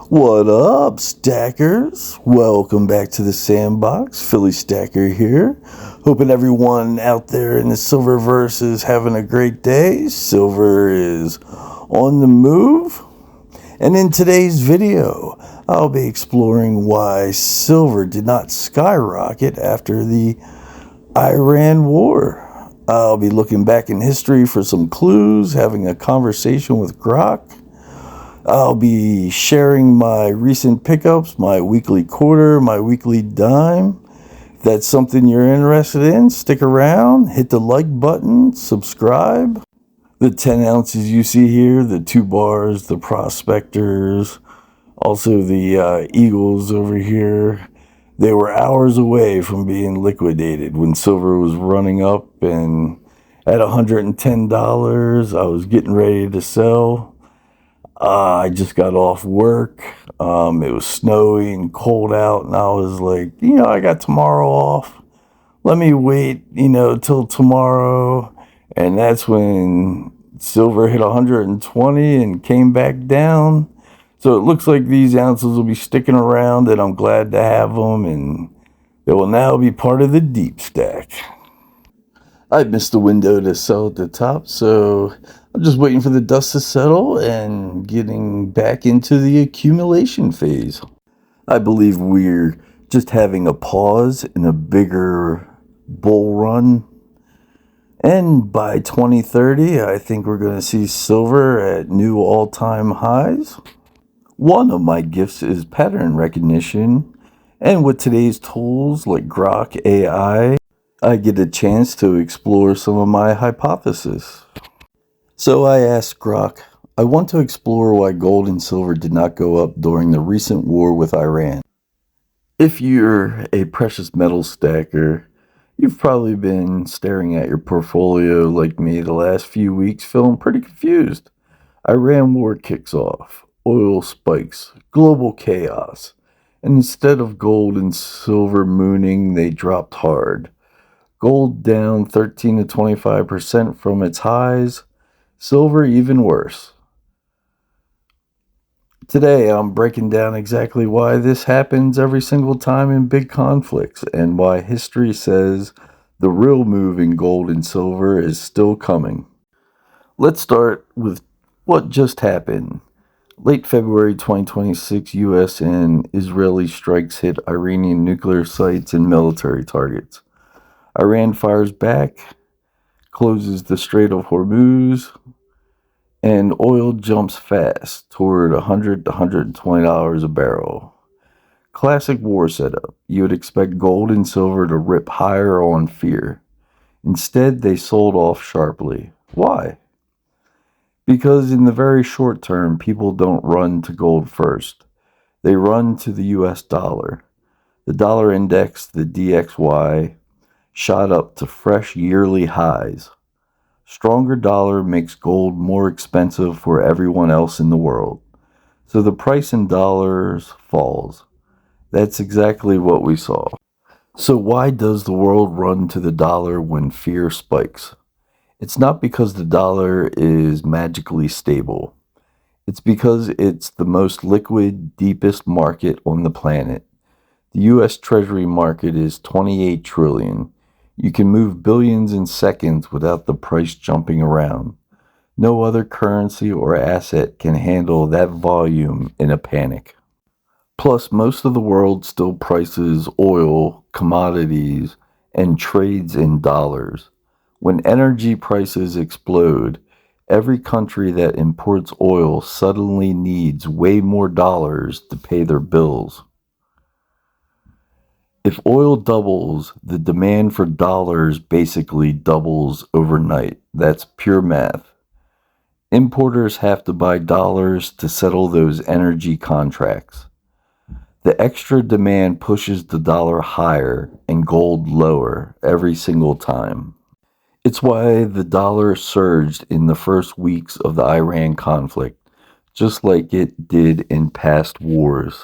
What up, Stackers? Welcome back to the Sandbox. Philly Stacker here. Hoping everyone out there in the Silververse is having a great day. Silver is on the move. And in today's video, I'll be exploring why silver did not skyrocket after the Iran war. I'll be looking back in history for some clues, having a conversation with Grok. I'll be sharing my recent pickups, my weekly quarter, my weekly dime. If that's something you're interested in, stick around, hit the like button, subscribe. The 10 ounces you see here, the 2 bars, the prospectors, also the Eagles over here, they were hours away from being liquidated when silver was running up, and at $110, I was getting ready to sell. I just got off work. It was snowy and cold out, and I was like, I got tomorrow off. Let me wait, till tomorrow. And that's when silver hit 120 and came back down. So it looks like these ounces will be sticking around, and I'm glad to have them, and they will now be part of the deep stack. I missed the window to sell at the top, so I'm just waiting for the dust to settle and getting back into the accumulation phase. I believe we're just having a pause in a bigger bull run. And by 2030, I think we're going to see silver at new all-time highs. One of my gifts is pattern recognition. And with today's tools like Grok AI, I get a chance to explore some of my hypotheses. So I asked Grok, I want to explore why gold and silver did not go up during the recent war with Iran. If you're a precious metal stacker, you've probably been staring at your portfolio like me the last few weeks, feeling pretty confused. Iran war kicks off, oil spikes, global chaos, and instead of gold and silver mooning, they dropped hard. Gold down 13 to 25% from its highs. Silver even worse. Today I'm breaking down exactly why this happens every single time in big conflicts and why history says the real move in gold and silver is still coming. Let's start with what just happened. Late February 2026, U.S. and Israeli strikes hit Iranian nuclear sites and military targets. Iran fires back, closes the Strait of Hormuz, and oil jumps fast toward $100 to $120 a barrel. Classic war setup. You would expect gold and silver to rip higher on fear. Instead, they sold off sharply. Why? Because in the very short term, people don't run to gold first. They run to the US dollar. The dollar index, the DXY, shot up to fresh yearly highs. Stronger dollar makes gold more expensive for everyone else in the world. So the price in dollars falls. That's exactly what we saw. So why does the world run to the dollar when fear spikes? It's not because the dollar is magically stable. It's because it's the most liquid, deepest market on the planet. The US Treasury market is 28 trillion. You can move billions in seconds without the price jumping around. No other currency or asset can handle that volume in a panic. Plus, most of the world still prices oil, commodities, and trades in dollars. When energy prices explode, every country that imports oil suddenly needs way more dollars to pay their bills. If oil doubles, the demand for dollars basically doubles overnight. That's pure math. Importers have to buy dollars to settle those energy contracts. The extra demand pushes the dollar higher and gold lower every single time. It's why the dollar surged in the first weeks of the Iran conflict, just like it did in past wars.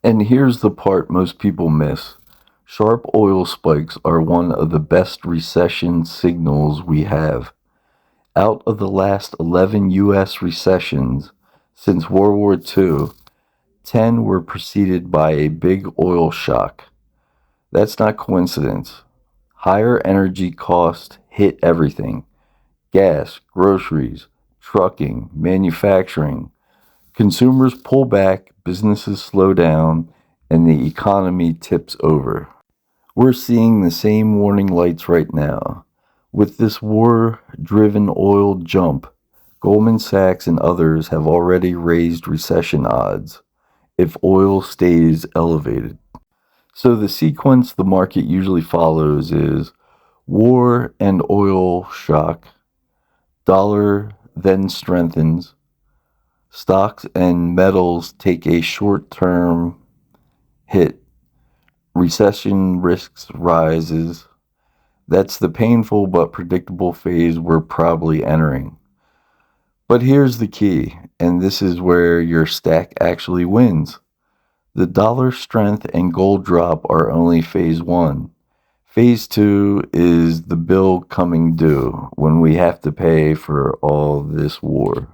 And here's the part most people miss. Sharp oil spikes are one of the best recession signals we have. Out of the last 11 U.S. recessions since World War II, 10 were preceded by a big oil shock. That's not coincidence. Higher energy costs hit everything: gas, groceries, trucking, manufacturing. Consumers pull back, businesses slow down, and the economy tips over. We're seeing the same warning lights right now. With this war driven oil jump, Goldman Sachs and others have already raised recession odds if oil stays elevated. So the sequence the market usually follows is war and oil shock, dollar then strengthens, stocks and metals take a short term hit, recession risks rises. That's the painful but predictable phase we're probably entering. But here's the key, and this is where your stack actually wins. The dollar strength and gold drop are only phase one. Phase two is the bill coming due when we have to pay for all this war.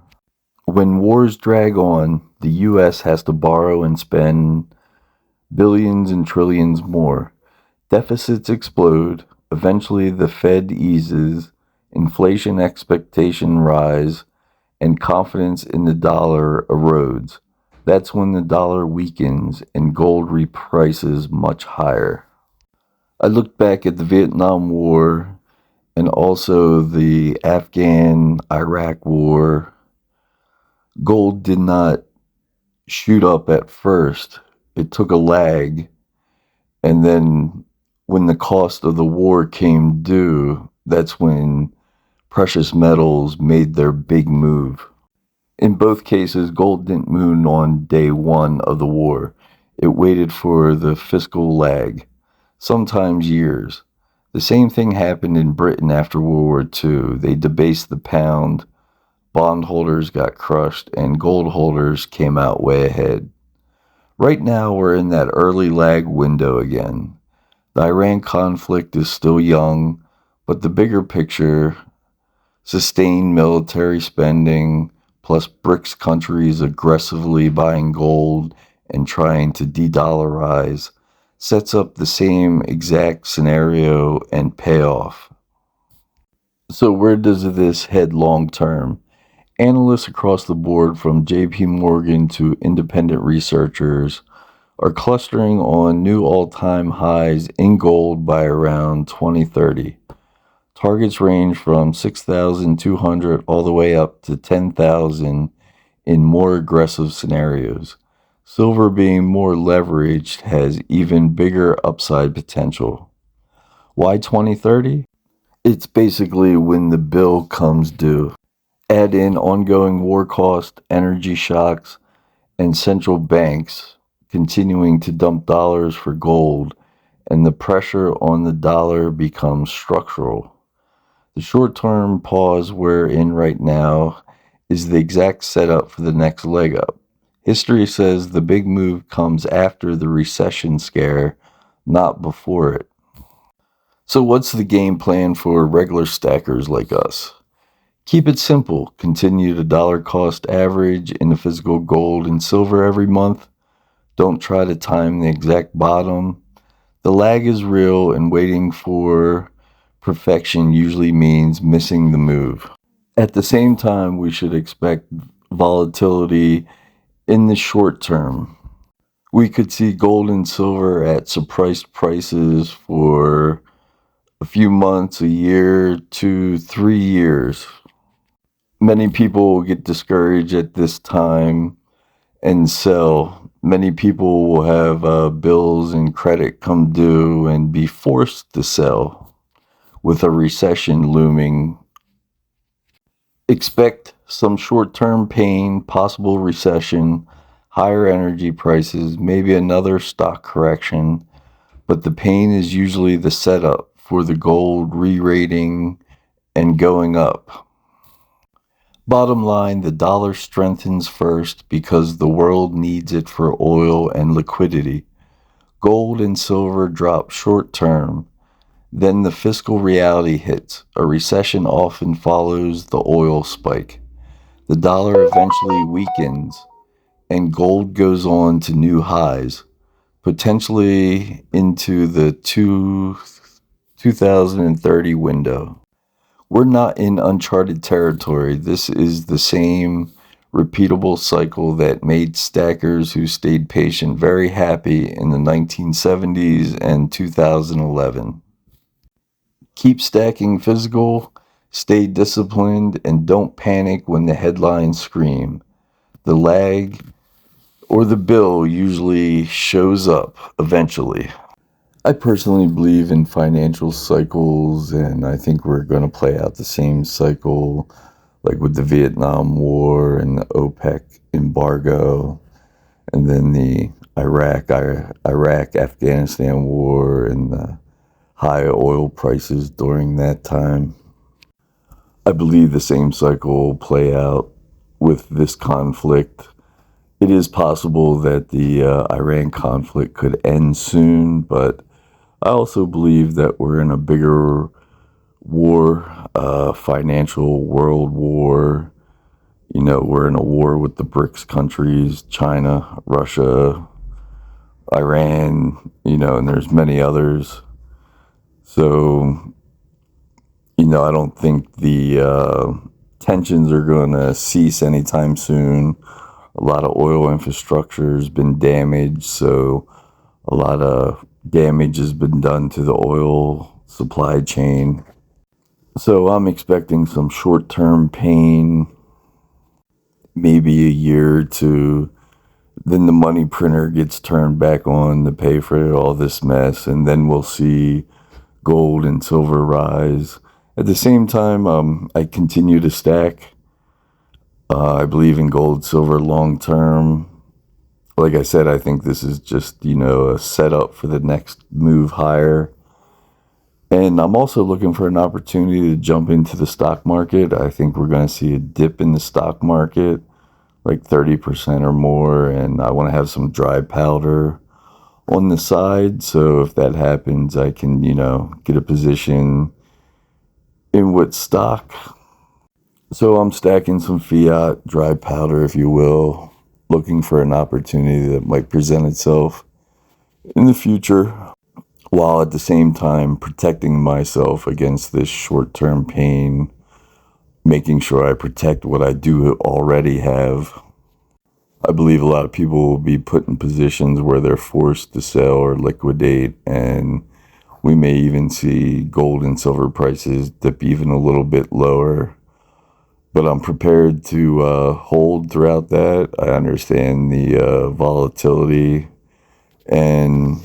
When wars drag on, the US has to borrow and spend billions and trillions more. Deficits explode. Eventually, the Fed eases, inflation expectations rise, and confidence in the dollar erodes. That's when the dollar weakens and gold reprices much higher. I looked back at the Vietnam War and also the Afghan-Iraq War. Gold did not shoot up at first. It took a lag. And then when the cost of the war came due, that's when precious metals made their big move. In both cases, gold didn't move on day one of the war. It waited for the fiscal lag, sometimes years. The same thing happened in Britain after World War II. They debased the pound, bondholders got crushed, and gold holders came out way ahead. Right now, we're in that early lag window again. The Iran conflict is still young, but the bigger picture, sustained military spending, plus BRICS countries aggressively buying gold and trying to de-dollarize, sets up the same exact scenario and payoff. So where does this head long term? Analysts across the board, from JP Morgan to independent researchers, are clustering on new all-time highs in gold by around 2030. Targets range from 6,200 all the way up to 10,000 in more aggressive scenarios. Silver, being more leveraged, has even bigger upside potential. Why 2030? It's basically when the bill comes due. Add in ongoing war costs, energy shocks, and central banks continuing to dump dollars for gold, and the pressure on the dollar becomes structural. The short-term pause we're in right now is the exact setup for the next leg up. History says the big move comes after the recession scare, not before it. So what's the game plan for regular stackers like us? Keep it simple. Continue to dollar cost average in the physical gold and silver every month. Don't try to time the exact bottom. The lag is real, and waiting for perfection usually means missing the move. At the same time, we should expect volatility in the short term. We could see gold and silver at suppressed prices for a few months, a year, 2, 3 years. Many people will get discouraged at this time and sell. Many people will have bills and credit come due and be forced to sell. With a recession looming, expect some short-term pain, possible recession, higher energy prices, maybe another stock correction, but the pain is usually the setup for the gold re-rating and going up. Bottom line, the dollar strengthens first because the world needs it for oil and liquidity. Gold and silver drop short term. Then the fiscal reality hits. A recession often follows the oil spike. The dollar eventually weakens. and gold goes on to new highs, potentially into the 2030 window. We're not in uncharted territory. This is the same repeatable cycle that made stackers who stayed patient very happy in the 1970s and 2011. Keep stacking physical, stay disciplined, and don't panic when the headlines scream. The lag or the bill usually shows up eventually. I personally believe in financial cycles, and I think we're going to play out the same cycle like with the Vietnam War and the OPEC embargo, and then the Iraq-Afghanistan war and the high oil prices during that time. I believe the same cycle will play out with this conflict. It is possible that the Iran conflict could end soon, but I also believe that we're in a bigger war, financial world war. You know, we're in a war with the BRICS countries, China, Russia, Iran, you know, and there's many others. So, you know, I don't think the tensions are going to cease anytime soon. A lot of oil infrastructure has been damaged, so a lot of damage has been done to the oil supply chain. So I'm expecting some short-term pain, maybe a year or two. Then the money printer gets turned back on to pay for all this mess, and then we'll see gold and silver rise. At the same time, I continue to stack. I believe in gold, silver long term. Like I said, I think this is just, you know, a setup for the next move higher. And I'm also looking for an opportunity to jump into the stock market. I think we're going to see a dip in the stock market, like 30% or more. And I want to have some dry powder on the side. So if that happens, I can, you know, get a position in what stock. So I'm stacking some fiat, dry powder, if you will, looking for an opportunity that might present itself in the future, while at the same time protecting myself against this short-term pain, making sure I protect what I do already have. I believe a lot of people will be put in positions where they're forced to sell or liquidate, and we may even see gold and silver prices dip even a little bit lower. But I'm prepared to hold throughout that. I understand the volatility, and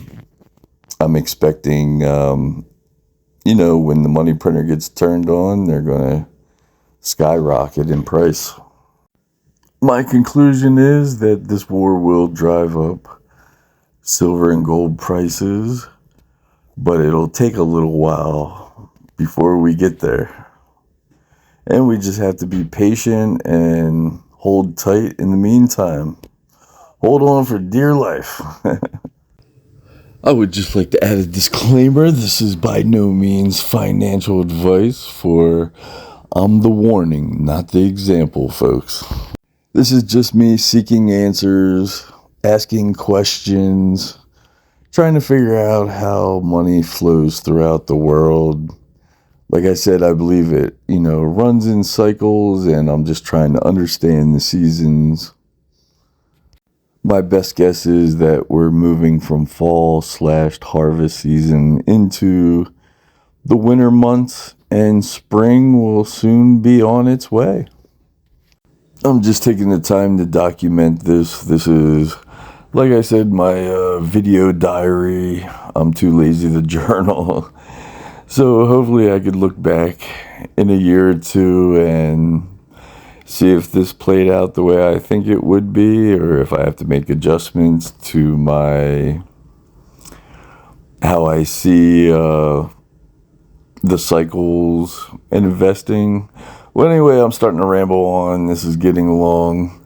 I'm expecting, you know, when the money printer gets turned on, they're going to skyrocket in price. My conclusion is that this war will drive up silver and gold prices, but it'll take a little while before we get there. And we just have to be patient and hold tight in the meantime. Hold on for dear life. I would just like to add a disclaimer. This is by no means financial advice, for I'm the warning, not the example, folks. This is just me seeking answers, asking questions, trying to figure out how money flows throughout the world. Like I said, I believe it, you know, runs in cycles, and I'm just trying to understand the seasons. My best guess is that we're moving from fall/harvest season into the winter months, and spring will soon be on its way. I'm just taking the time to document this. This is, like I said, my video diary. I'm too lazy to journal. So hopefully I could look back in a year or two and see if this played out the way I think it would be, or if I have to make adjustments to how I see the cycles and investing. Well, anyway, I'm starting to ramble on. This is getting long.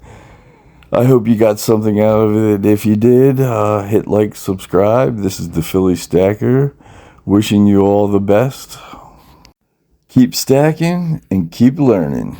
I hope you got something out of it. If you did, hit like, subscribe. This is the Philly Stacker, wishing you all the best. Keep stacking and keep learning.